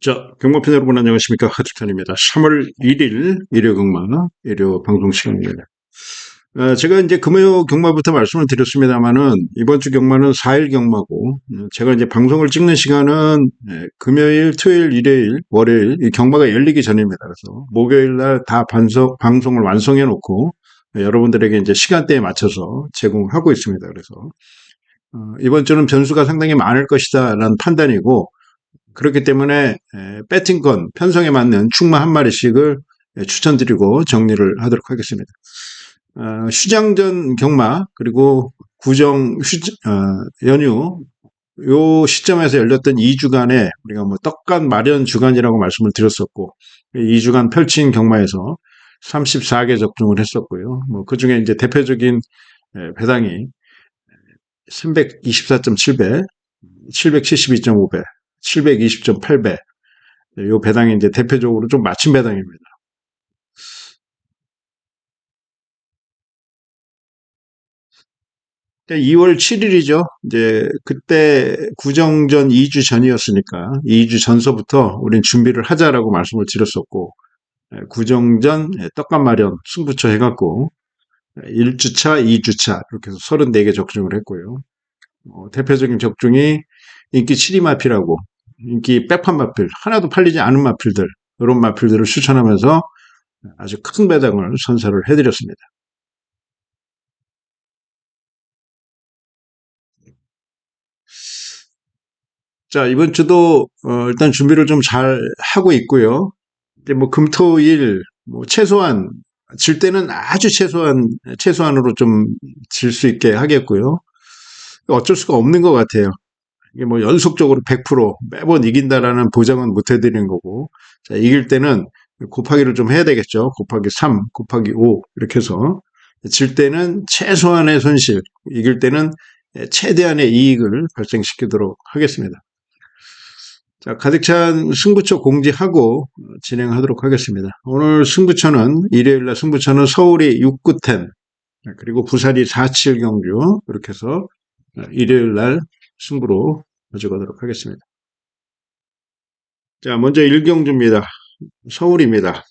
자, 경마팬 여러분 안녕하십니까. 하주편입니다. 3월 1일 일요 경마, 일요 방송 시간입니다. 제가 이제 금요 경마부터 말씀을 드렸습니다만은 이번 주 경마는 4일 경마고, 제가 이제 방송을 찍는 시간은 금요일, 토요일, 일요일, 월요일 이 경마가 열리기 전입니다. 그래서 목요일 날 다 방송을 완성해 놓고 여러분들에게 이제 시간대에 맞춰서 제공하고 있습니다. 그래서 이번 주는 변수가 상당히 많을 것이다라는 판단이고, 그렇기 때문에 배팅건 편성에 맞는 충마 한 마리씩을 추천드리고 정리를 하도록 하겠습니다. 휴장전 경마 그리고 구정 연휴 요 시점에서 열렸던 2주간에 우리가 뭐 떡간 마련 주간이라고 말씀을 드렸었고, 2주간 펼친 경마에서 34개 적중을 했었고요. 뭐 그중에 이제 대표적인 배당이 324.7배, 772.5배, 720.8배. 요 배당이 이제 대표적으로 좀 맞춤 배당입니다. 2월 7일이죠. 이제 그때 구정전 2주 전이었으니까 2주 전서부터 우린 준비를 하자라고 말씀을 드렸었고, 구정전 떡값 마련 승부처 해갖고 1주차, 2주차 이렇게 해서 34개 적중을 했고요. 대표적인 적중이 인기 7위 마필하고 인기 백판 마필, 하나도 팔리지 않은 마필들, 이런 마필들을 추천하면서 아주 큰 배당을 선사를 해드렸습니다. 자, 이번 주도 일단 준비를 좀 잘 하고 있고요. 이제 뭐 금토일 뭐 최소한 질 때는 아주 최소한으로 좀 질 수 있게 하겠고요. 어쩔 수가 없는 것 같아요. 이게 뭐 연속적으로 100% 매번 이긴다라는 보장은 못 해드리는 거고, 자, 이길 때는 곱하기를 좀 해야 되겠죠. 곱하기 3, 곱하기 5 이렇게 해서 질 때는 최소한의 손실, 이길 때는 최대한의 이익을 발생시키도록 하겠습니다. 자, 가득 찬 승부처 공지하고 진행하도록 하겠습니다. 오늘 승부처는 일요일 날 승부처는 서울이 6,9텐 그리고 부산이 4,7 경주 이렇게 해서 일요일 날 승부로 가져가도록 하겠습니다. 자, 먼저 1경주입니다. 서울입니다.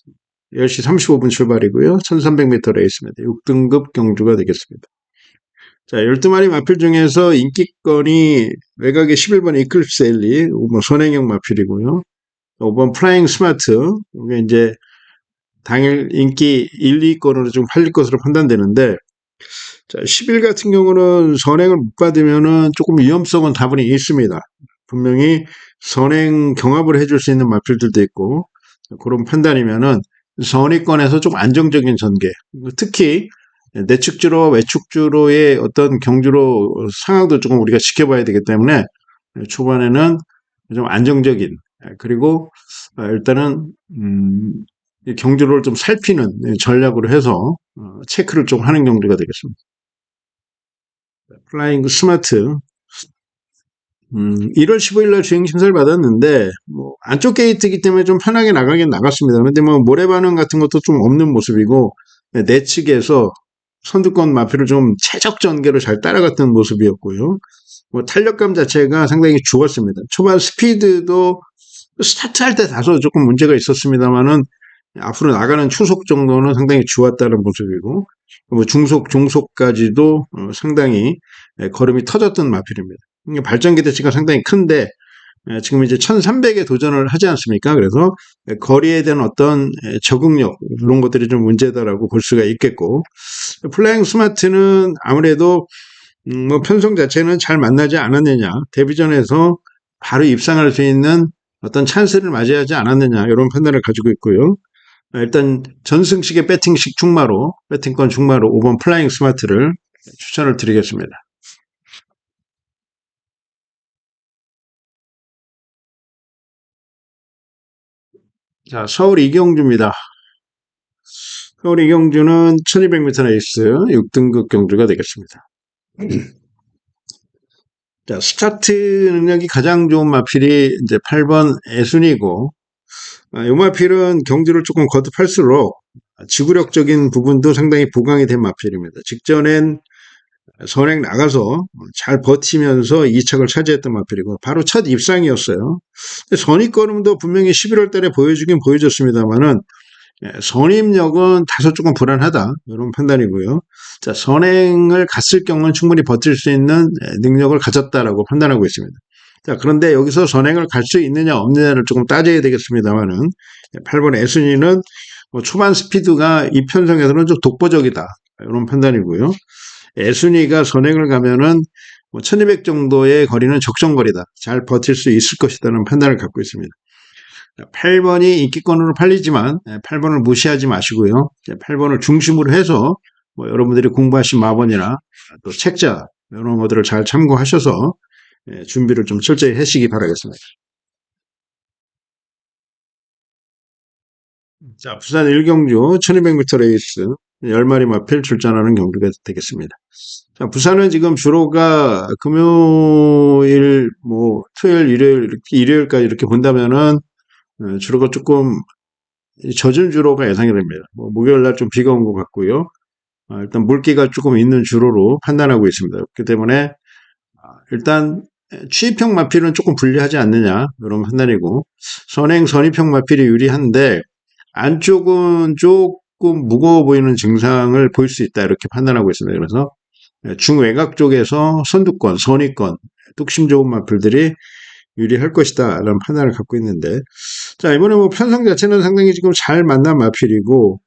10시 35분 출발이고요. 1300m 레이스입니다. 6등급 경주가 되겠습니다. 자, 12마리 마필 중에서 인기권이 외곽의 11번 이클립스 엘리, 5번 손행형 마필이고요. 5번 플라잉 스마트, 이게 이제 당일 인기 1, 2권으로 좀 팔릴 것으로 판단되는데, 자, 10일 같은 경우는 선행을 못 받으면은 조금 위험성은 다분히 있습니다. 분명히 선행 경합을 해줄 수 있는 마필들도 있고, 그런 판단이면은 선의권에서 좀 안정적인 전개, 특히 내축주로 외축주로의 어떤 경주로 상황도 조금 우리가 지켜봐야 되기 때문에 초반에는 좀 안정적인, 그리고 일단은 경주를 좀 살피는 전략으로 해서 체크를 좀 하는 경주가 되겠습니다. 플라잉 스마트 1월 15일 날 주행 심사를 받았는데 뭐 안쪽 게이트이기 때문에 좀 편하게 나가긴 나갔습니다. 그런데 뭐 모래 반응 같은 것도 좀 없는 모습이고, 내측에서 선두권 마필을 좀 최적 전개로 잘 따라갔던 모습이었고요. 뭐 탄력감 자체가 상당히 좋았습니다. 초반 스피드도 스타트할 때 다소 조금 문제가 있었습니다만은 앞으로 나가는 추속 정도는 상당히 좋았다는 모습이고, 뭐 중속, 종속까지도 상당히 걸음이 터졌던 마필입니다. 발전 기대치가 상당히 큰데 지금 이제 1300에 도전을 하지 않습니까? 그래서 거리에 대한 어떤 적응력 이런 것들이 좀 문제다라고 볼 수가 있겠고, 플라잉 스마트는 아무래도 뭐 편성 자체는 잘 만나지 않았느냐, 데뷔전에서 바로 입상할 수 있는 어떤 찬스를 맞이하지 않았느냐 이런 판단을 가지고 있고요. 일단 전승식의 배팅식 충마로, 배팅권 충마로 5번 플라잉 스마트를 추천을 드리겠습니다. 자, 서울 이경주입니다. 서울 이경주는 1200m 레이스 6등급 경주가 되겠습니다. 자, 스타트 능력이 가장 좋은 마필이 이제 8번 애순이고, 이 마필은 경주를 조금 거듭할수록 지구력적인 부분도 상당히 보강이 된 마필입니다. 직전엔 선행 나가서 잘 버티면서 2착을 차지했던 마필이고 바로 첫 입상이었어요. 선입견음도 분명히 11월 달에 보여주긴 보여줬습니다만은 선입력은 다소 조금 불안하다 이런 판단이고요. 자, 선행을 갔을 경우는 충분히 버틸 수 있는 능력을 가졌다라고 판단하고 있습니다. 자, 그런데 여기서 선행을 갈 수 있느냐 없느냐를 조금 따져야 되겠습니다만은 8번 애순이는 뭐 초반 스피드가 이 편성에서는 좀 독보적이다 이런 판단이고요. 애순이가 선행을 가면은 뭐 1200 정도의 거리는 적정거리다. 잘 버틸 수 있을 것이라는 판단을 갖고 있습니다. 8번이 인기권으로 팔리지만 8번을 무시하지 마시고요. 8번을 중심으로 해서 뭐 여러분들이 공부하신 마번이나 또 책자 이런 것들을 잘 참고하셔서 준비를 좀 철저히 하시기 바라겠습니다. 자, 부산 1경주 1200m 레이스 10마리 마필 출전하는 경주가 되겠습니다. 자, 부산은 지금 주로가 금요일, 뭐, 토요일, 일요일까지 이렇게 본다면은, 주로가 조금 젖은 주로가 예상이 됩니다. 뭐, 목요일 날 좀 비가 온 것 같고요. 일단 물기가 조금 있는 주로로 판단하고 있습니다. 그렇기 때문에, 일단, 취입형 마필은 조금 불리하지 않느냐, 이런 판단이고, 선입형 마필이 유리한데, 안쪽은 조금 무거워 보이는 증상을 보일 수 있다, 이렇게 판단하고 있습니다. 그래서, 중외곽 쪽에서 선두권, 선의권, 뚝심 좋은 마필들이 유리할 것이다 라는 판단을 갖고 있는데 자 이번에 뭐 편성 자체는 상당히 지금 잘 만난 마필이고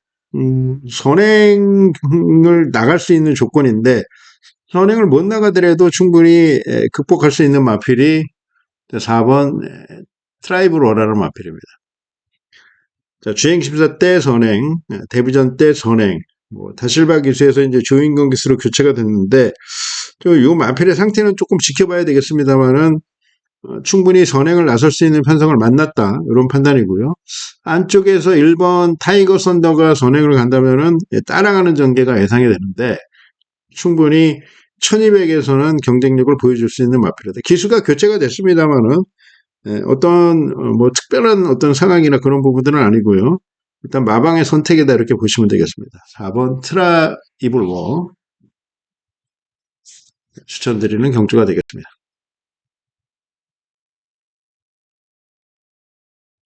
선행을 나갈 수 있는 조건인데 선행을 못 나가더라도 충분히 극복할 수 있는 마필이 4번 트라이브로라는 마필입니다. 자, 주행심사 때 선행, 데뷔전 때 선행, 뭐 다실바 기수에서 이제 조인경 기수로 교체가 됐는데 이 마필의 상태는 조금 지켜봐야 되겠습니다만은 충분히 선행을 나설 수 있는 편성을 만났다 이런 판단이고요. 안쪽에서 1번 타이거 썬더가 선행을 간다면은 따라가는 전개가 예상이 되는데 충분히 1200에서는 경쟁력을 보여줄 수 있는 마필이다. 기수가 교체가 됐습니다만은 어떤 뭐 특별한 어떤 상황이나 그런 부분들은 아니고요. 일단 마방의 선택이다 이렇게 보시면 되겠습니다. 4번 트라이블워 추천드리는 경주가 되겠습니다.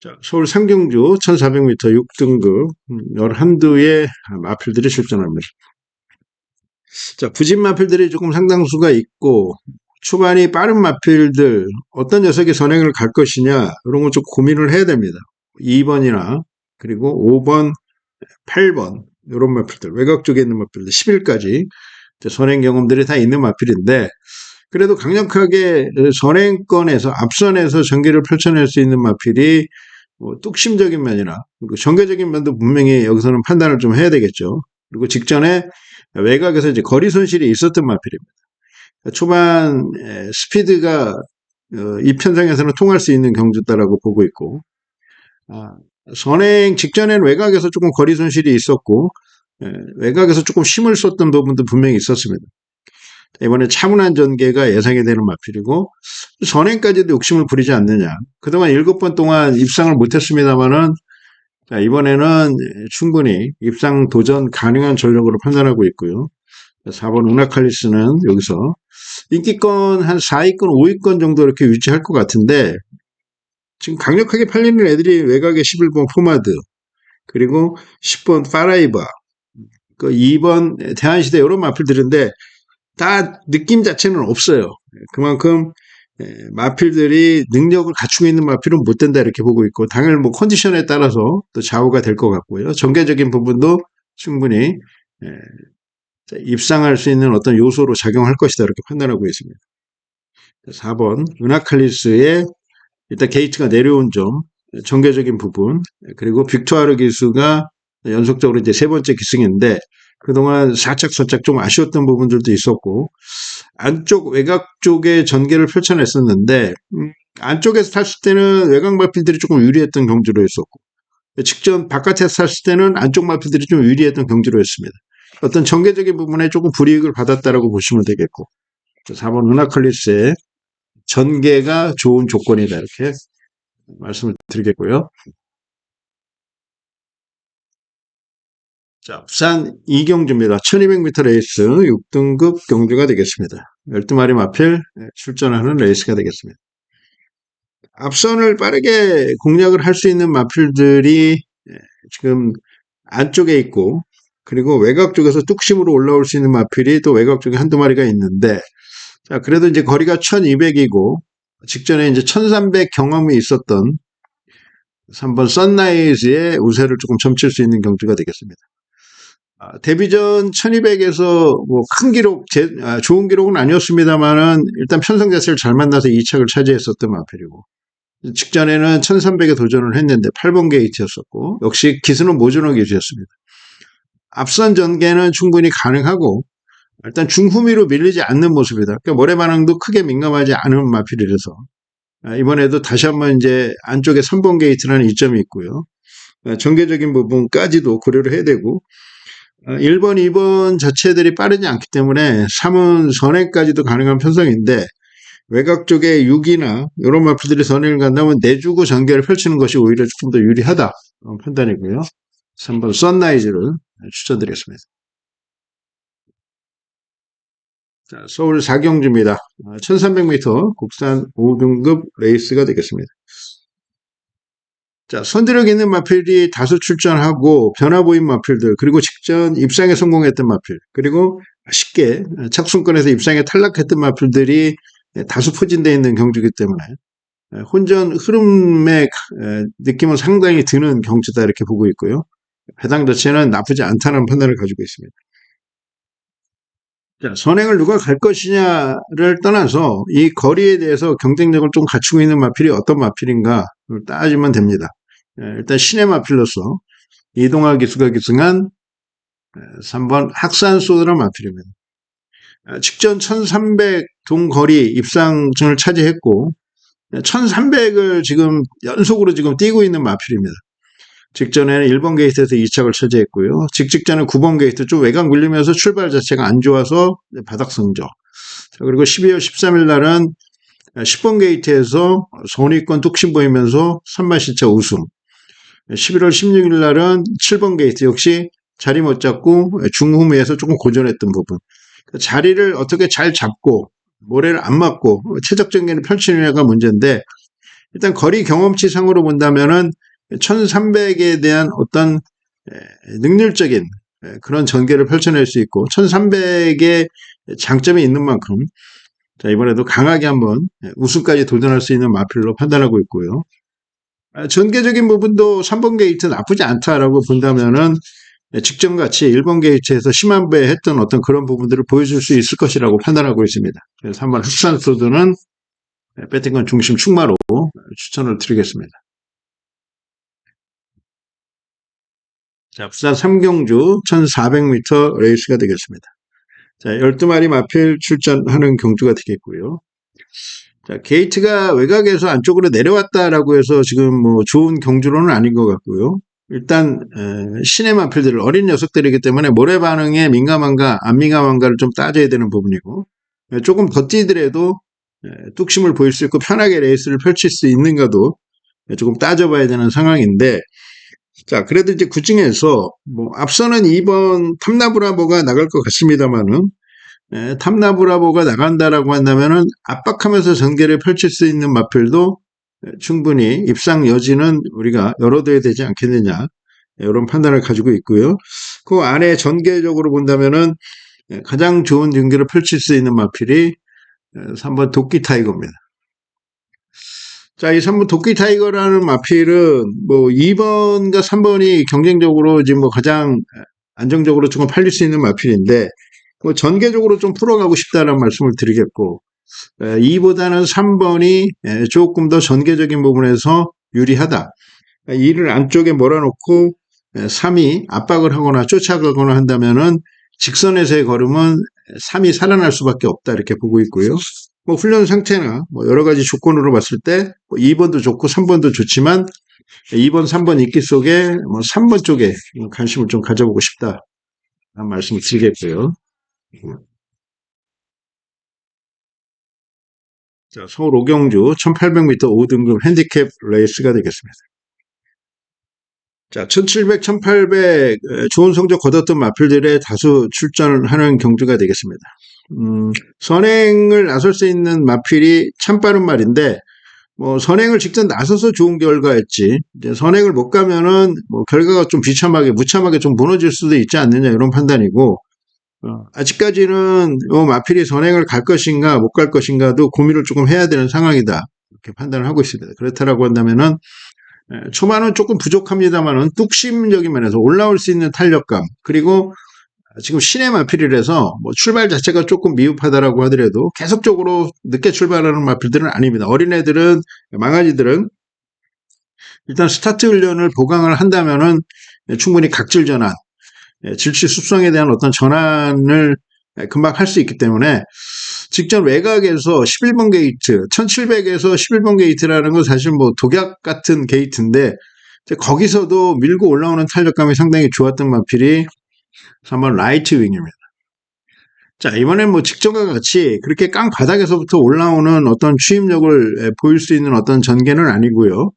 자, 서울 상경주 1400m 6등급 11두의 마필들이 출전합니다. 자, 부진 마필들이 조금 상당수가 있고 초반이 빠른 마필들 어떤 녀석이 선행을 갈 것이냐 이런 거 좀 고민을 해야 됩니다. 2번이나 그리고 5번, 8번 이런 마필들 외곽 쪽에 있는 마필들 10일까지 선행 경험들이 다 있는 마필인데 그래도 강력하게 선행권에서 앞선에서 전개를 펼쳐낼 수 있는 마필이 뭐 뚝심적인 면이나 그리고 전개적인 면도 분명히 여기서는 판단을 좀 해야 되겠죠. 그리고 직전에 외곽에서 이제 거리 손실이 있었던 마필입니다. 초반 스피드가 이 편성에서는 통할 수 있는 경주다라고 보고 있고 선행 직전엔 외곽에서 조금 거리 손실이 있었고 외곽에서 조금 힘을 썼던 부분도 분명히 있었습니다. 이번에 차분한 전개가 예상이 되는 마필이고 선행까지도 욕심을 부리지 않느냐. 그동안 7번 동안 입상을 못했습니다만은 이번에는 충분히 입상 도전 가능한 전력으로 판단하고 있고요. 4번 우나칼리스는 여기서 인기권 한 4위권, 5위권 정도 이렇게 유지할 것 같은데 지금 강력하게 팔리는 애들이 외곽의 11번 포마드 그리고 10번 파라이바 그 2번 대한시대 이런 마필들인데 다 느낌 자체는 없어요. 그만큼 마필들이 능력을 갖추고 있는 마필은 못 된다 이렇게 보고 있고 당일 뭐 컨디션에 따라서 또 좌우가 될 것 같고요. 전개적인 부분도 충분히 입상할 수 있는 어떤 요소로 작용할 것이다 이렇게 판단하고 있습니다. 4번 은하칼리스의 일단 게이트가 내려온 점 전개적인 부분 그리고 빅투아르 기수가 연속적으로 이제 3번째 기승인데 그동안 살짝 좀 아쉬웠던 부분들도 있었고 안쪽 외곽 쪽에 전개를 펼쳐냈었는데 안쪽에서 탔을 때는 외곽 마필들이 조금 유리했던 경주로 했었고 직전 바깥에서 탔을 때는 안쪽 마필들이 좀 유리했던 경주로 했습니다. 어떤 전개적인 부분에 조금 불이익을 받았다라고 보시면 되겠고 4번 은하클리스의 전개가 좋은 조건이다 이렇게 말씀을 드리겠고요. 자, 부산 이경주입니다. 1200m 레이스 6등급 경주가 되겠습니다. 12마리 마필 출전하는 레이스가 되겠습니다. 앞선을 빠르게 공략을 할 수 있는 마필들이 지금 안쪽에 있고, 그리고 외곽 쪽에서 뚝심으로 올라올 수 있는 마필이 또 외곽 쪽에 한두 마리가 있는데, 자, 그래도 이제 거리가 1200이고, 직전에 이제 1300 경험이 있었던 3번 선라이즈의 우세를 조금 점칠 수 있는 경주가 되겠습니다. 데뷔전 1200에서 뭐 큰 기록, 좋은 기록은 아니었습니다만은 일단 편성 자체를 잘 만나서 2착을 차지했었던 마필이고, 직전에는 1300에 도전을 했는데 8번 게이트였었고, 역시 기수는 모준호 기수였습니다. 앞선 전개는 충분히 가능하고, 일단 중후미로 밀리지 않는 모습이다. 그러니까 모래 반응도 크게 민감하지 않은 마필이라서 이번에도 다시 한번 이제 안쪽에 3번 게이트라는 이점이 있고요. 전개적인 부분까지도 고려를 해야 되고, 1번, 2번 자체들이 빠르지 않기 때문에 3은 선행까지도 가능한 편성인데, 외곽 쪽에 6이나 이런 마필들이 선행을 간다면 내주고 전개를 펼치는 것이 오히려 조금 더 유리하다 판단이고요. 3번 선라이즈를 추천드리겠습니다. 자, 서울 4경주입니다. 1300m 국산 5등급 레이스가 되겠습니다. 자, 선두력 있는 마필이 다수 출전하고 변화 보인 마필들, 그리고 직전 입상에 성공했던 마필, 그리고 쉽게 착순권에서 입상에 탈락했던 마필들이 다수 포진되어 있는 경주이기 때문에 혼전 흐름의 느낌은 상당히 드는 경주다 이렇게 보고 있고요. 배당 자체는 나쁘지 않다는 판단을 가지고 있습니다. 자, 선행을 누가 갈 것이냐를 떠나서 이 거리에 대해서 경쟁력을 좀 갖추고 있는 마필이 어떤 마필인가 따지면 됩니다. 일단 신의 마필로서 이동학 기수가 기승한 3번 학산소라는 마필입니다. 직전 1300 동거리 입상을 차지했고 1300을 지금 연속으로 지금 뛰고 있는 마필입니다. 직전에는 1번 게이트에서 2착을 차지했고요. 직전에 9번 게이트 좀 외곽 밀리면서 출발 자체가 안 좋아서 바닥 성적. 그리고 12월 13일 날은 10번 게이트에서 선위권 뚝심 보이면서 3마실차 우승. 11월 16일 날은 7번 게이트 역시 자리 못 잡고 중후미에서 조금 고전했던 부분. 자리를 어떻게 잘 잡고 모래를 안 맞고 최적 전개를 펼치느냐가 문제인데, 일단 거리 경험치 상으로 본다면은 1300에 대한 어떤 능률적인 그런 전개를 펼쳐낼 수 있고 1300의 장점이 있는 만큼 자, 이번에도 강하게 한번 우승까지 도전할 수 있는 마필로 판단하고 있고요. 전개적인 부분도 3번 게이트 나쁘지 않다라고 본다면은 직전같이 1번 게이트에서 심한 배 했던 어떤 그런 부분들을 보여줄 수 있을 것이라고 판단하고 있습니다. 그래서 한번 흑산소드는 배팅건 중심 충마로 추천을 드리겠습니다. 자, 부산 3경주 1400m 레이스가 되겠습니다. 자, 12마리 마필 출전하는 경주가 되겠고요. 자, 게이트가 외곽에서 안쪽으로 내려왔다라고 해서 지금 뭐 좋은 경주로는 아닌 것 같고요. 일단 신의 마필들 어린 녀석들이기 때문에 모래 반응에 민감한가 안 민감한가를 좀 따져야 되는 부분이고, 조금 더 뛰더라도 뚝심을 보일 수 있고 편하게 레이스를 펼칠 수 있는가도 조금 따져봐야 되는 상황인데, 자, 그래도 이제 그 중에서 뭐 앞서는 2번 탐나브라보가 나갈 것 같습니다만은 탐나브라보가 나간다라고 한다면은 압박하면서 전개를 펼칠 수 있는 마필도 충분히 입상 여지는 우리가 열어둬야 되지 않겠느냐, 이런 판단을 가지고 있고요. 그 안에 전개적으로 본다면은 가장 좋은 경기를 펼칠 수 있는 마필이 3번 도끼 타이거입니다. 자, 이 3번 도끼 타이거라는 마필은 뭐 2번과 3번이 경쟁적으로 지금 뭐 가장 안정적으로 조금 팔릴 수 있는 마필인데, 뭐 전개적으로 좀 풀어가고 싶다는 말씀을 드리겠고, 2보다는 3번이 조금 더 전개적인 부분에서 유리하다. 2를 안쪽에 몰아놓고 3이 압박을 하거나 쫓아가거나 한다면은 직선에서의 걸음은 3이 살아날 수밖에 없다 이렇게 보고 있고요. 뭐 훈련 상태나 뭐 여러 가지 조건으로 봤을 때 2번도 좋고 3번도 좋지만 2번, 3번 인기 속에 뭐 3번 쪽에 관심을 좀 가져보고 싶다 라는 말씀을 드리겠고요. 자, 서울 오경주 1800m 5등급 핸디캡 레이스가 되겠습니다. 자, 1700, 1800 좋은 성적 거뒀던 마필들의 다수 출전하는 경주가 되겠습니다. 선행을 나설 수 있는 마필이 참 빠른 말인데 뭐 선행을 직접 나서서 좋은 결과였지. 이제 선행을 못 가면은 뭐 결과가 좀 비참하게 무참하게 좀 무너질 수도 있지 않느냐 이런 판단이고 아직까지는 마필이 선행을 갈 것인가 못 갈 것인가도 고민을 조금 해야 되는 상황이다. 이렇게 판단을 하고 있습니다. 그렇다라고 한다면은 초반은 조금 부족합니다만은 뚝심적인 면에서 올라올 수 있는 탄력감 그리고 지금 신의 마필이라서 뭐 출발 자체가 조금 미흡하다라고 하더라도 계속적으로 늦게 출발하는 마필들은 아닙니다. 어린애들은 망아지들은 일단 스타트 훈련을 보강을 한다면은 충분히 각질 전환, 질취 습성에 대한 어떤 전환을 금방 할 수 있기 때문에 직전 외곽에서 11번 게이트, 1700에서 11번 게이트라는 건 사실 뭐 독약 같은 게이트인데 거기서도 밀고 올라오는 탄력감이 상당히 좋았던 마필이 3번 라이트 윙입니다. 자, 이번엔 뭐 직전과 같이 그렇게 깡 바닥에서부터 올라오는 어떤 추임력을 보일 수 있는 어떤 전개는 아니고요.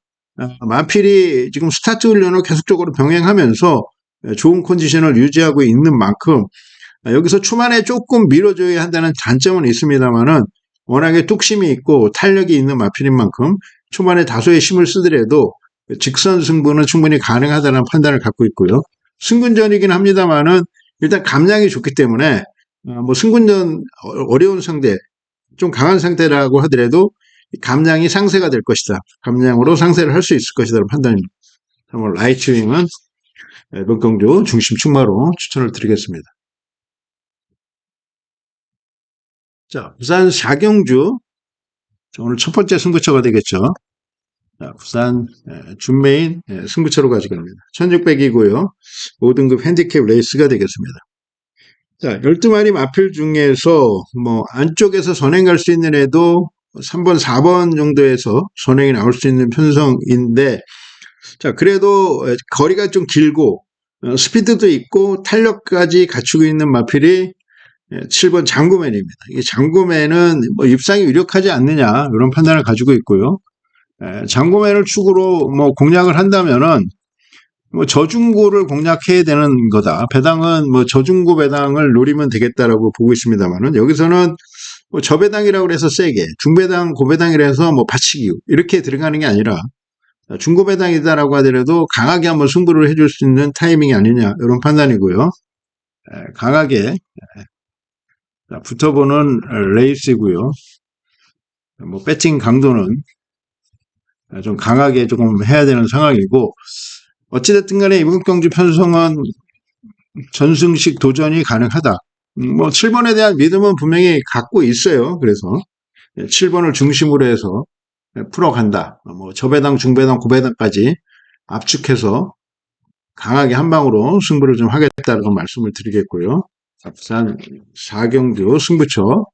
마필이 지금 스타트 훈련을 계속적으로 병행하면서 좋은 컨디션을 유지하고 있는 만큼 여기서 초반에 조금 밀어줘야 한다는 단점은 있습니다만은 워낙에 뚝심이 있고 탄력이 있는 마필인 만큼 초반에 다소의 힘을 쓰더라도 직선 승부는 충분히 가능하다는 판단을 갖고 있고요. 승군전이긴 합니다만은 일단 감량이 좋기 때문에 뭐 승군전 어려운 상대, 좀 강한 상대라고 하더라도 감량이 상쇄가 될 것이다. 감량으로 상쇄를 할 수 있을 것이다라는 판단입니다. 라이트윙은 이번 경주 중심 충마로 추천을 드리겠습니다. 자, 부산 4경주 오늘 첫 번째 승부처가 되겠죠. 자, 부산 준메인 승부처로 가져갑니다. 1600이고요. 5등급 핸디캡 레이스가 되겠습니다. 자, 12마리 마필 중에서 뭐 안쪽에서 선행 갈 수 있는 애도 3번, 4번 정도에서 선행이 나올 수 있는 편성인데 자, 그래도 거리가 좀 길고 스피드도 있고 탄력까지 갖추고 있는 마필이 7번 장구맨입니다. 이 장구맨은 뭐 입상이 유력하지 않느냐 이런 판단을 가지고 있고요. 장구맨을 축으로 뭐 공략을 한다면은 뭐 저중고를 공략해야 되는 거다. 배당은 뭐 저중고 배당을 노리면 되겠다라고 보고 있습니다만은 여기서는 뭐 저배당이라고 해서 세게 중배당 고배당이라 해서 뭐 받치기 이렇게 들어가는 게 아니라 중고배당이다라고 하더라도 강하게 한번 승부를 해줄 수 있는 타이밍이 아니냐 이런 판단이고요. 강하게 붙어보는 레이스이고요. 뭐 배팅 강도는 좀 강하게 조금 해야 되는 상황이고 어찌됐든 간에 이번 경주 편성은 전승식 도전이 가능하다. 뭐 7번에 대한 믿음은 분명히 갖고 있어요. 그래서 7번을 중심으로 해서 풀어간다. 뭐 저배당, 중배당, 고배당까지 압축해서 강하게 한 방으로 승부를 좀 하겠다는 말씀을 드리겠고요. 부산 4경주 승부처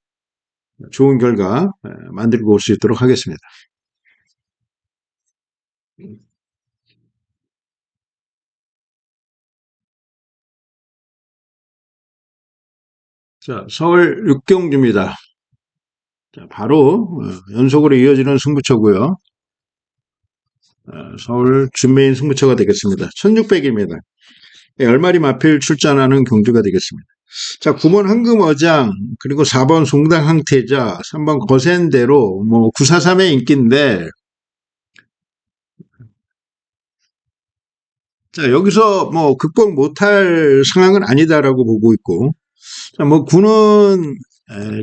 좋은 결과 만들고 올 수 있도록 하겠습니다. 자, 서울 6경주입니다. 자, 바로 연속으로 이어지는 승부처고요. 서울 준메인 승부처가 되겠습니다. 1600입니다. 10마리 마필 출전하는 경주가 되겠습니다. 자, 9번 황금어장, 그리고 4번 송당 항태자, 3번 거센대로, 뭐 943의 인기인데 자, 여기서 뭐 극복 못할 상황은 아니다라고 보고 있고 자, 뭐 9는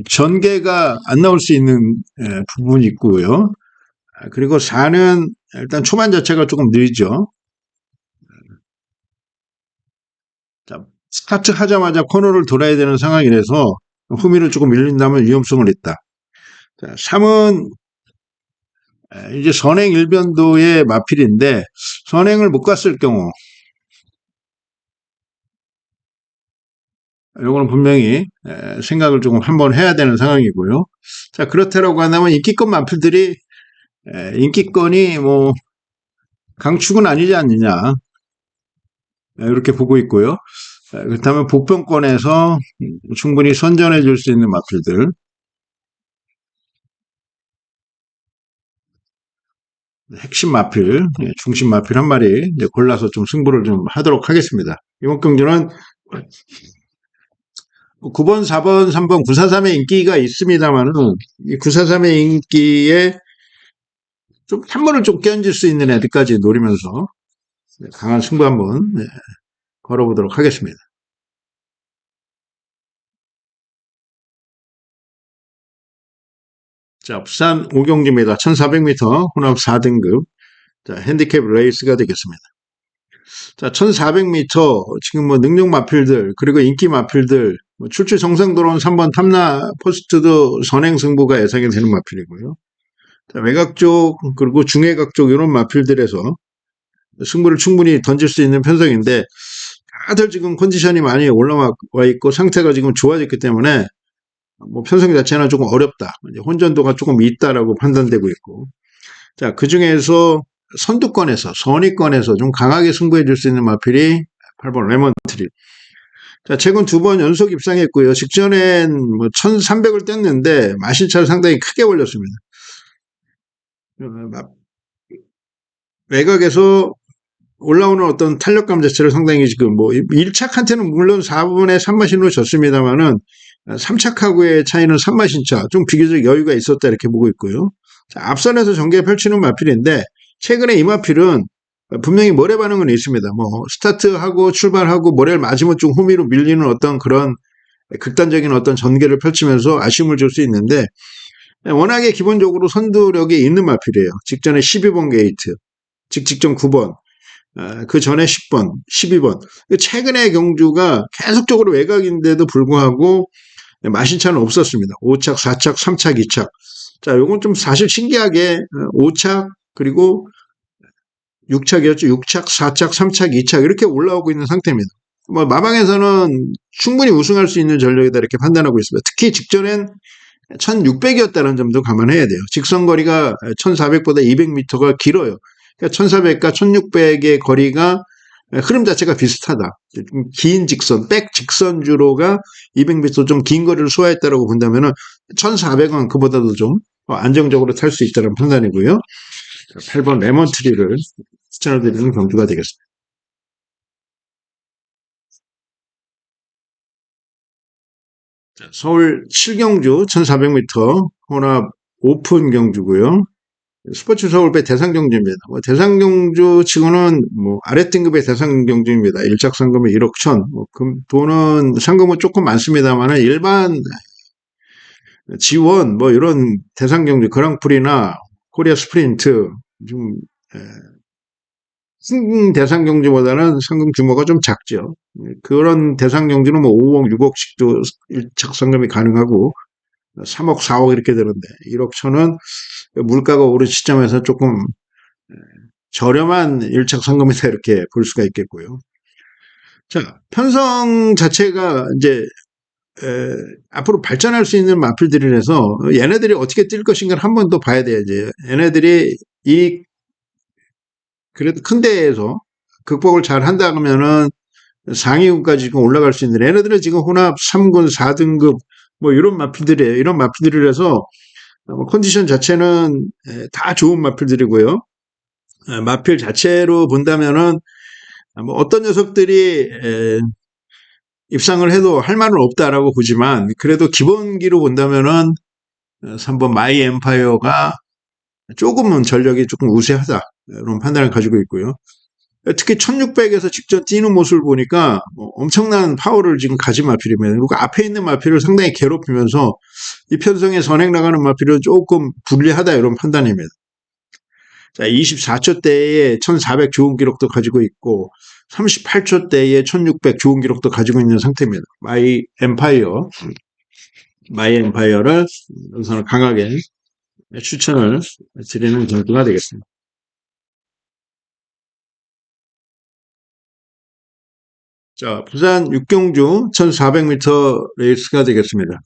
전개가 안 나올 수 있는 부분이 있고요. 그리고 4는 일단 초반 자체가 조금 느리죠. 자, 스타트 하자마자 코너를 돌아야 되는 상황이라서 후미를 조금 밀린다면 위험성을 있다. 자, 3은 이제 선행 일변도의 마필인데 선행을 못 갔을 경우 요거는 분명히 생각을 조금 한번 해야 되는 상황이고요. 자, 그렇다라고 한다면 인기권 마필들이 인기권이 뭐 강축은 아니지 않느냐 이렇게 보고 있고요. 그렇다면 복병권에서 충분히 선전해 줄 수 있는 마필들 핵심 마필, 중심 마필 한 마리 이제 골라서 좀 승부를 좀 하도록 하겠습니다. 이번 경주는 9번, 4번, 3번, 943의 인기가 있습니다만은 이 943의 인기에 좀 한 번을 좀 껴앉을 수 있는 애들까지 노리면서 강한 승부 한번 걸어보도록 하겠습니다. 자, 부산 5경주입니다. 1400m 혼합 4등급. 자, 핸디캡 레이스가 되겠습니다. 자, 1400m 지금 뭐 능력 마필들 그리고 인기 마필들 출주 정상 들어온 3번 탐나 포스트도 선행 승부가 예상이 되는 마필이고요. 자, 외곽 쪽 그리고 중외곽 쪽 이런 마필들에서 승부를 충분히 던질 수 있는 편성인데 다들 지금 컨디션이 많이 올라와 있고 상태가 지금 좋아졌기 때문에 뭐 편성 자체는 조금 어렵다. 혼전도가 조금 있다라고 판단되고 있고. 자, 그 중에서 선두권에서, 선위권에서 좀 강하게 승부해 줄 수 있는 마필이 8번 레몬트리. 자, 최근 2번 연속 입상했고요. 직전엔 뭐 1300을 뗐는데 마신차를 상당히 크게 올렸습니다. 외곽에서 올라오는 어떤 탄력감 자체를 상당히 지금 뭐 1착한테는 물론 4분의 3마신으로 졌습니다만은 3착하고의 차이는 3마신차 좀 비교적 여유가 있었다 이렇게 보고 있고요. 자, 앞선에서 전개 펼치는 마필인데 최근에 이 마필은 분명히 모래 반응은 있습니다. 뭐 스타트하고 출발하고 모래를 맞으면 좀 호미로 밀리는 어떤 그런 극단적인 어떤 전개를 펼치면서 아쉬움을 줄 수 있는데 워낙에 기본적으로 선두력이 있는 마필이에요. 직전에 12번 게이트, 직전 9번, 그 전에 10번, 12번. 최근의 경주가 계속적으로 외곽인데도 불구하고 마신차는 없었습니다. 5착, 4착, 3착, 2착. 자, 요건 좀 사실 신기하게 5착 그리고 6착이었죠. 6착, 4착, 3착, 2착 이렇게 올라오고 있는 상태입니다. 뭐 마방에서는 충분히 우승할 수 있는 전력이다 이렇게 판단하고 있습니다. 특히 직전엔 1600이었다는 점도 감안해야 돼요. 직선거리가 1400보다 200m가 길어요. 그러니까 1400과 1600의 거리가 흐름 자체가 비슷하다. 좀 긴 직선, 백 직선주로가 200m 좀 긴 거리를 소화했다라고 본다면은 1400은 그보다도 좀 안정적으로 탈 수 있다는 판단이고요. 8번 레몬트리를 추천을 드리는 경주가 되겠습니다. 자, 서울 7경주 1400m 혼합 오픈 경주고요. 스포츠 서울배 대상경주입니다. 뭐 대상경주 치고는 뭐 아래 등급의 대상경주입니다. 1착 상금은 1억 1천. 뭐 돈은 상금은 조금 많습니다만 일반 지원 뭐 이런 대상경주 그랑프리나 코리아 스프린트 좀 큰 대상경주보다는 상금 규모가 좀 작죠. 그런 대상경주는 뭐 5억 6억씩도 1착 상금이 가능하고 3억 4억 이렇게 되는데 1억 1천은 물가가 오른 시점에서 조금 저렴한 1착 상금이다 이렇게 볼 수가 있겠고요. 자, 편성 자체가 이제 앞으로 발전할 수 있는 마필들이라서 얘네들이 어떻게 뛸 것인가를 한 번 더 봐야 돼야지. 얘네들이 이 그래도 큰 대회에서 극복을 잘 한다 그러면은 상위군까지 지금 올라갈 수 있는 얘네들은 지금 혼합 3군 4등급 뭐 이런 마필들이에요. 이런 마필들이라서 컨디션 자체는 다 좋은 마필들이고요. 마필 자체로 본다면은 뭐 어떤 녀석들이 입상을 해도 할 말은 없다라고 보지만 그래도 기본기로 본다면은 3번 마이 엠파이어가 조금은 전력이 조금 우세하다 이런 판단을 가지고 있고요. 특히 1600에서 직접 뛰는 모습을 보니까 엄청난 파워를 지금 가진 마필입니다. 그리고 앞에 있는 마필을 상당히 괴롭히면서 이 편성에 선행 나가는 마필은 조금 불리하다 이런 판단입니다. 자, 24초대에 1400 좋은 기록도 가지고 있고 38초대에 1600 좋은 기록도 가지고 있는 상태입니다. 마이 엠파이어를 우선 강하게 추천을 드리는 경주가 되겠습니다. 자, 부산 6경주 1400m 레이스가 되겠습니다.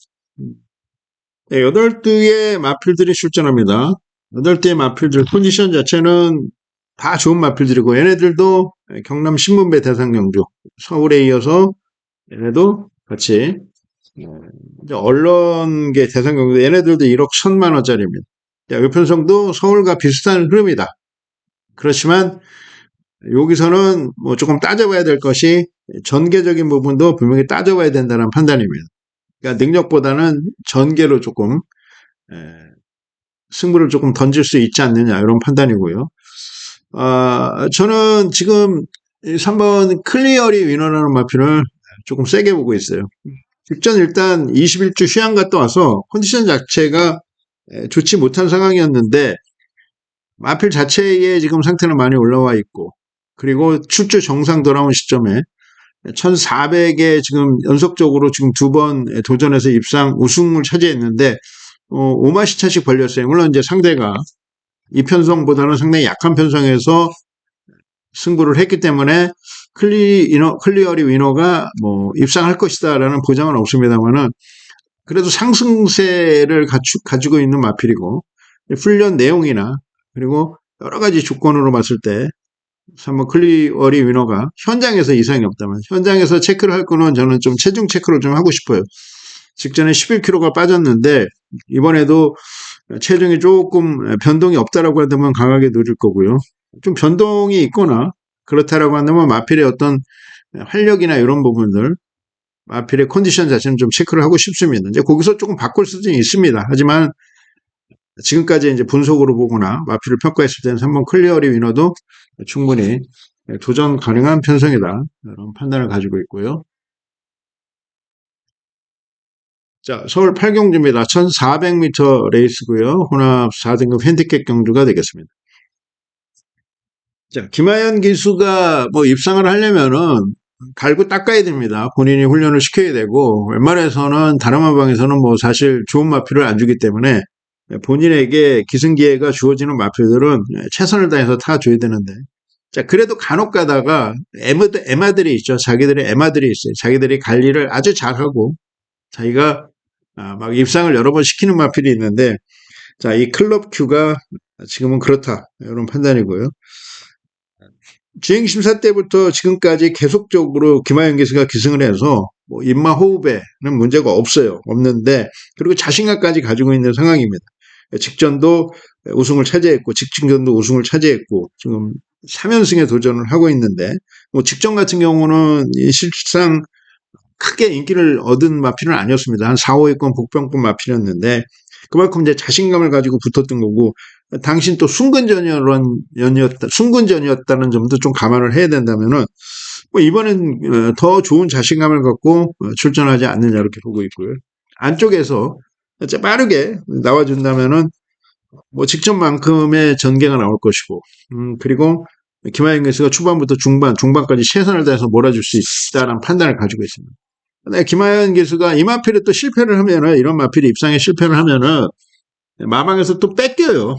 8대의 마필들이 출전합니다. 8대의 마필들 컨디션 자체는 다 좋은 마필들이고 얘네들도 경남 신문배 대상경주 서울에 이어서 얘네도 같이 언론계 대상경주 얘네들도 1억 1천만 원짜리입니다. 자, 이 편성도 서울과 비슷한 흐름이다. 그렇지만 여기서는 뭐 조금 따져봐야 될 것이 전개적인 부분도 분명히 따져봐야 된다는 판단입니다. 그러니까 능력보다는 전개로 조금 승부를 조금 던질 수 있지 않느냐 이런 판단이고요. 저는 지금 3번 클리어리 위너라는 마필을 조금 세게 보고 있어요. 직전 일단 21주 휴양 갔다 와서 컨디션 자체가 좋지 못한 상황이었는데 마필 자체의 지금 상태는 많이 올라와 있고 그리고 출주 정상 돌아온 시점에 1400에 지금 연속적으로 지금 두 번 도전해서 입상 우승을 차지했는데 5마시 차씩 벌렸어요. 물론 이제 상대가 이 편성보다는 상당히 약한 편성에서 승부를 했기 때문에 클리어리 위너가 뭐 입상할 것이다라는 보장은 없습니다만은 그래도 상승세를 가지고 있는 마필이고 훈련 내용이나 그리고 여러 가지 조건으로 봤을 때 3번 클리어리 위너가 현장에서 이상이 없다면 현장에서 체크를 할 거는 저는 좀 체중 체크를 좀 하고 싶어요. 직전에 11kg가 빠졌는데 이번에도 체중이 조금 변동이 없다라고 한다면 강하게 누릴 거고요. 좀 변동이 있거나 그렇다라고 한다면 마필의 어떤 활력이나 이런 부분들 마필의 컨디션 자체는 좀 체크를 하고 싶습니다. 이제 거기서 조금 바꿀 수도 있습니다. 하지만 지금까지 이제 분석으로 보거나 마필을 평가했을 때는 3번 클리어리 위너도 충분히 도전 가능한 편성이다. 이런 판단을 가지고 있고요. 자, 서울 8경주입니다. 1400m 레이스고요. 혼합 4등급 핸디캡 경주가 되겠습니다. 자, 김하연 기수가 뭐 입상을 하려면은 갈고 닦아야 됩니다. 본인이 훈련을 시켜야 되고 웬만해서는 다른마방에서는 뭐 사실 좋은 마필을 안 주기 때문에 본인에게 기승기회가 주어지는 마필들은 최선을 다해서 타줘야 되는데 자, 그래도 간혹 가다가 에마들이 있죠. 자기들의 에마들이 있어요. 자기들이 관리를 아주 잘하고 자기가 막 입상을 여러 번 시키는 마필이 있는데 자, 이 클럽 큐가 지금은 그렇다. 이런 판단이고요. 주행심사 때부터 지금까지 계속적으로 김하연 기수가 기승을 해서 뭐 입마 호흡에는 문제가 없어요. 없는데 그리고 자신감까지 가지고 있는 상황입니다. 직전도 우승을 차지했고 직전도 우승을 차지했고 지금 3연승에 도전을 하고 있는데 뭐 직전 같은 경우는 실상 크게 인기를 얻은 마필은 아니었습니다. 한 4, 5위권 복병권 마필이었는데 그만큼 이제 자신감을 가지고 붙었던 거고 당신 또 순근전이었다는 점도 좀 감안을 해야 된다면은 뭐 이번엔 더 좋은 자신감을 갖고 출전하지 않느냐 이렇게 보고 있고요. 안쪽에서 빠르게 나와준다면은 뭐 직전만큼의 전개가 나올 것이고 그리고 김하연 기수가 초반부터 중반까지 최선을 다해서 몰아줄 수 있다는 판단을 가지고 있습니다. 근데 김하연 기수가 이 마필에 또 실패를 하면은 이런 마필이 입상에 실패를 하면은 마방에서 또 뺏겨요.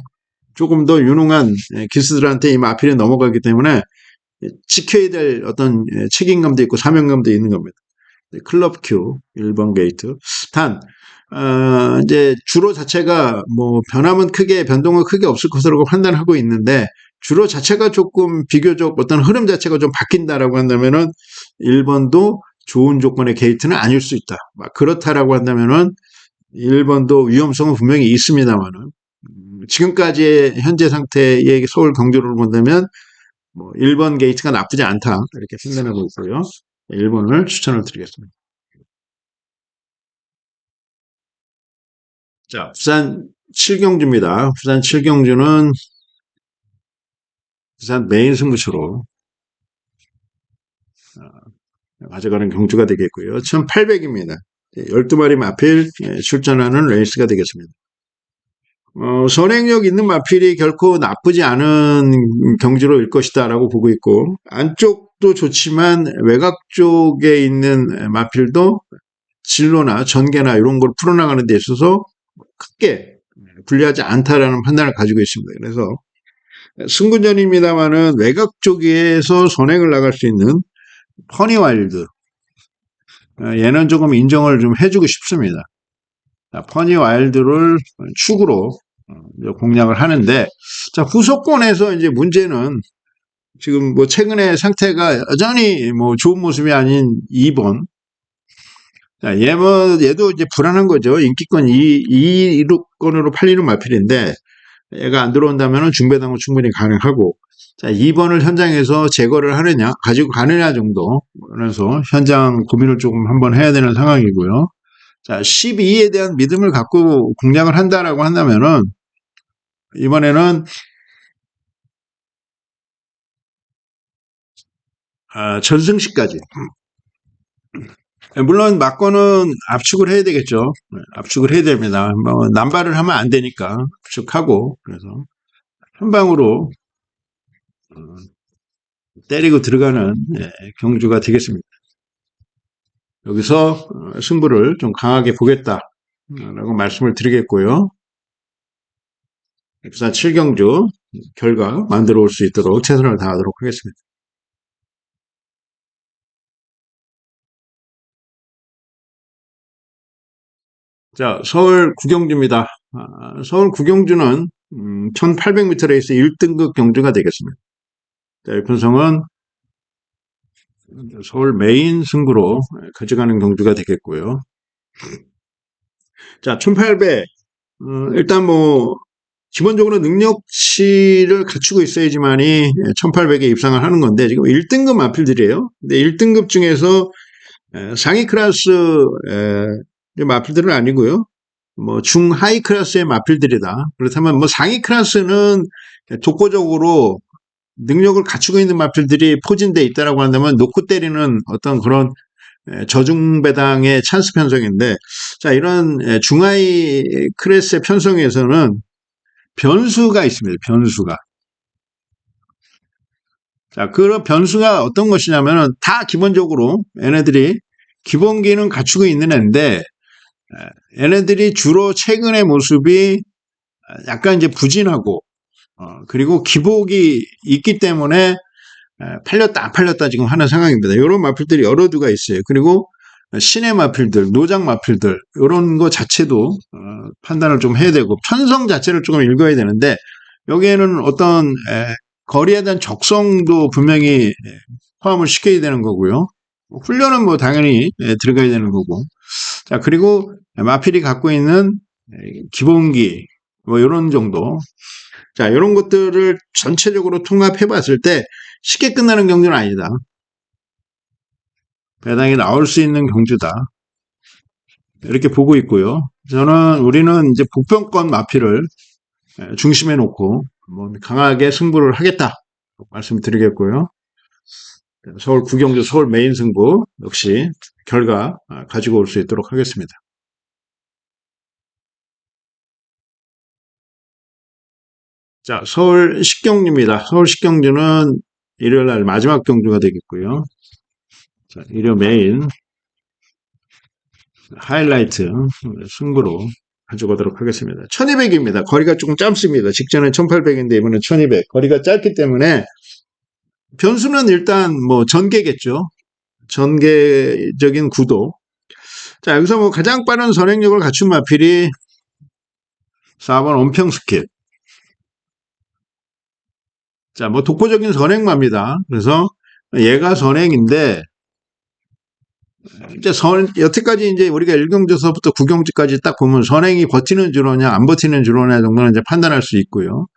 조금 더 유능한 기수들한테 이 마필이 넘어가기 때문에 지켜야 될 어떤 책임감도 있고 사명감도 있는 겁니다. 클럽 큐 1번 게이트. 단 이제 주로 자체가 뭐 변동은 크게 없을 것이라고 판단하고 있는데 주로 자체가 조금 비교적 어떤 흐름 자체가 좀 바뀐다라고 한다면은 1번도 좋은 조건의 게이트는 아닐 수 있다. 그렇다라고 한다면은 1번도 위험성은 분명히 있습니다만은 지금까지의 현재 상태의 서울 경주를 본다면 뭐 1번 게이트가 나쁘지 않다 이렇게 판단하고 있고요. 1번을 추천을 드리겠습니다. 자, 부산 7경주입니다. 부산 7경주는 부산 메인 승부처로 가져가는 경주가 되겠고요. 1800입니다. 12마리 마필 출전하는 레이스가 되겠습니다. 선행력 있는 마필이 결코 나쁘지 않은 경주로일 것이다 라고 보고 있고 안쪽도 좋지만 외곽 쪽에 있는 마필도 진로나 전개나 이런 걸 풀어나가는 데 있어서 크게 불리하지 않다라는 판단을 가지고 있습니다. 그래서 승군전입니다만은 외곽 쪽에서 선행을 나갈 수 있는 퍼니와일드 얘는 조금 인정을 좀 해주고 싶습니다. 퍼니와일드를 축으로 공략을 하는데 자 후속권에서 이제 문제는 지금 뭐 최근에 상태가 여전히 뭐 좋은 모습이 아닌 2번 자, 얘도 이제 불안한 거죠. 인기권 2위권으로 팔리는 마필인데 얘가 안 들어온다면 중배당은 충분히 가능하고, 자, 2번을 현장에서 제거를 하느냐, 가지고 가느냐 정도. 그래서 현장 고민을 조금 한번 해야 되는 상황이고요. 자, 12에 대한 믿음을 갖고 공략을 한다라고 한다면은, 이번에는, 전승시까지. 물론, 막권은 압축을 해야 되겠죠. 압축을 해야 됩니다. 뭐, 남발을 하면 안 되니까, 압축하고, 그래서, 한 방으로, 때리고 들어가는 경주가 되겠습니다. 여기서 승부를 좀 강하게 보겠다라고 말씀을 드리겠고요. 부산 7경주 결과 만들어 올 수 있도록 최선을 다하도록 하겠습니다. 자, 서울 구경주입니다. 서울 구경주는 1800m 레이스 1등급 경주가 되겠습니다. 자, 이 편성은 서울 메인 승부로 가져가는 경주가 되겠고요. 자, 1800 일단 뭐 기본적으로 능력치를 갖추고 있어야지만이 1800에 입상을 하는 건데 지금 1등급 마필들이에요. 근데 1등급 중에서 상위 클래스 마필들은 아니고요. 뭐 중하위 클래스의 마필들이다. 그렇다면 뭐 상위 클래스는 독보적으로 능력을 갖추고 있는 마필들이 포진돼 있다라고 한다면 놓고 때리는 어떤 그런 저중배당의 찬스 편성인데, 자, 이런 중하위 클래스의 편성에서는 변수가 있습니다. 변수가. 자, 그 변수가 어떤 것이냐면은 다 기본적으로 얘네들이 기본기는 갖추고 있는 애인데, 얘네들이 주로 최근의 모습이 약간 이제 부진하고, 그리고 기복이 있기 때문에 팔렸다 안 팔렸다 지금 하는 상황입니다. 이런 마필들이 여러 두가 있어요. 그리고 신의 마필들, 노장 마필들 이런 거 자체도 판단을 좀 해야 되고 편성 자체를 조금 읽어야 되는데 여기에는 어떤 거리에 대한 적성도 분명히 포함을 시켜야 되는 거고요. 훈련은 뭐 당연히 들어가야 되는 거고. 자, 그리고 마필이 갖고 있는 기본기 뭐 이런 정도. 자, 이런 것들을 전체적으로 통합해 봤을 때 쉽게 끝나는 경주는 아니다. 배당이 나올 수 있는 경주다. 이렇게 보고 있고요. 우리는 이제 북평권 마필을 중심에 놓고 뭐 강하게 승부를 하겠다. 말씀드리겠고요. 서울 구경주 서울 메인 승부 역시 결과 가지고 올 수 있도록 하겠습니다. 자, 서울 식경주입니다. 서울 식경주는 일요일 날 마지막 경주가 되겠고요. 자, 일요 메인 하이라이트 승부로 가져가도록 하겠습니다. 1200입니다. 거리가 조금 짧습니다. 직전에 1800인데 이번엔 1200. 거리가 짧기 때문에 변수는 일단 뭐 전개겠죠. 전개적인 구도. 자, 여기서 뭐 가장 빠른 선행력을 갖춘 마필이 4번 온평스킬. 자, 뭐 독보적인 선행마입니다. 그래서 얘가 선행인데 이제 여태까지 이제 우리가 1경주서부터 9경주까지 딱 보면 선행이 버티는 주로냐 안 버티는 주로냐 정도는 이제 판단할 수 있고요.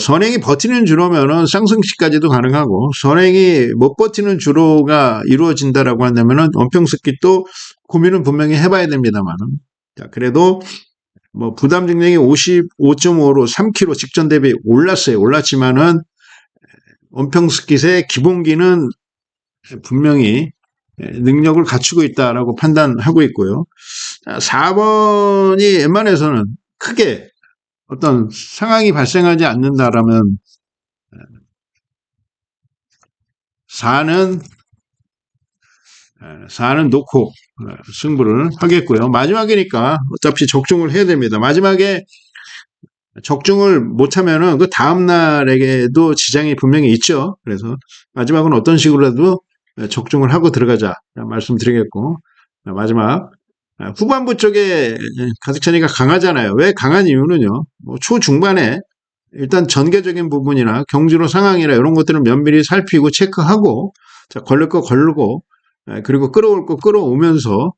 선행이 버티는 주로면은 쌍승시까지도 가능하고 선행이 못 버티는 주로가 이루어진다라고 한다면은 원평스킷도 고민은 분명히 해봐야 됩니다만은. 자, 그래도 뭐 부담 증량이 55.5로 3kg 직전 대비 올랐어요. 올랐지만은 원평스킷의 기본기는 분명히 능력을 갖추고 있다라고 판단하고 있고요. 4번이 웬만해서는 크게 어떤 상황이 발생하지 않는다라면 4는 놓고 승부를 하겠고요. 마지막이니까 어차피 적중을 해야 됩니다. 마지막에 적중을 못하면은 그 다음날에게도 지장이 분명히 있죠. 그래서 마지막은 어떤 식으로라도 적중을 하고 들어가자 말씀드리겠고, 마지막 후반부 쪽에 가득찬이가 강하잖아요. 왜 강한 이유는요. 뭐 초중반에 일단 전개적인 부분이나 경주로 상황이나 이런 것들을 면밀히 살피고 체크하고, 자, 걸릴 거 걸고, 그리고 끌어올 거 끌어오면서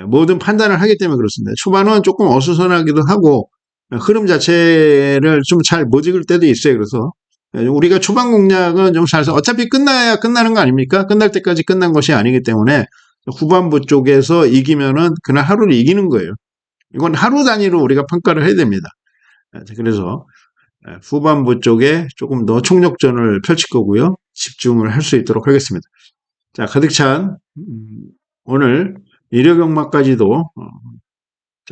모든 판단을 하기 때문에 그렇습니다. 초반은 조금 어수선하기도 하고 흐름 자체를 좀 잘 못 읽을 때도 있어요. 그래서 우리가 초반 공략은 좀 잘해서 어차피 끝나야 끝나는 거 아닙니까? 끝날 때까지 끝난 것이 아니기 때문에 후반부 쪽에서 이기면은 그날 하루를 이기는 거예요. 이건 하루 단위로 우리가 평가를 해야 됩니다. 그래서 후반부 쪽에 조금 더 총력전을 펼칠 거고요. 집중을 할 수 있도록 하겠습니다. 자, 가득 찬 오늘 일요경마까지도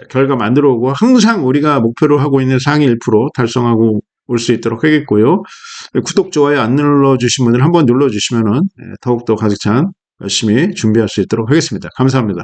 결과 만들어 오고 항상 우리가 목표로 하고 있는 상위 1% 달성하고 올 수 있도록 하겠고요. 구독, 좋아요 안 눌러주신 분들 한번 눌러주시면은 더욱더 가득 찬 열심히 준비할 수 있도록 하겠습니다. 감사합니다.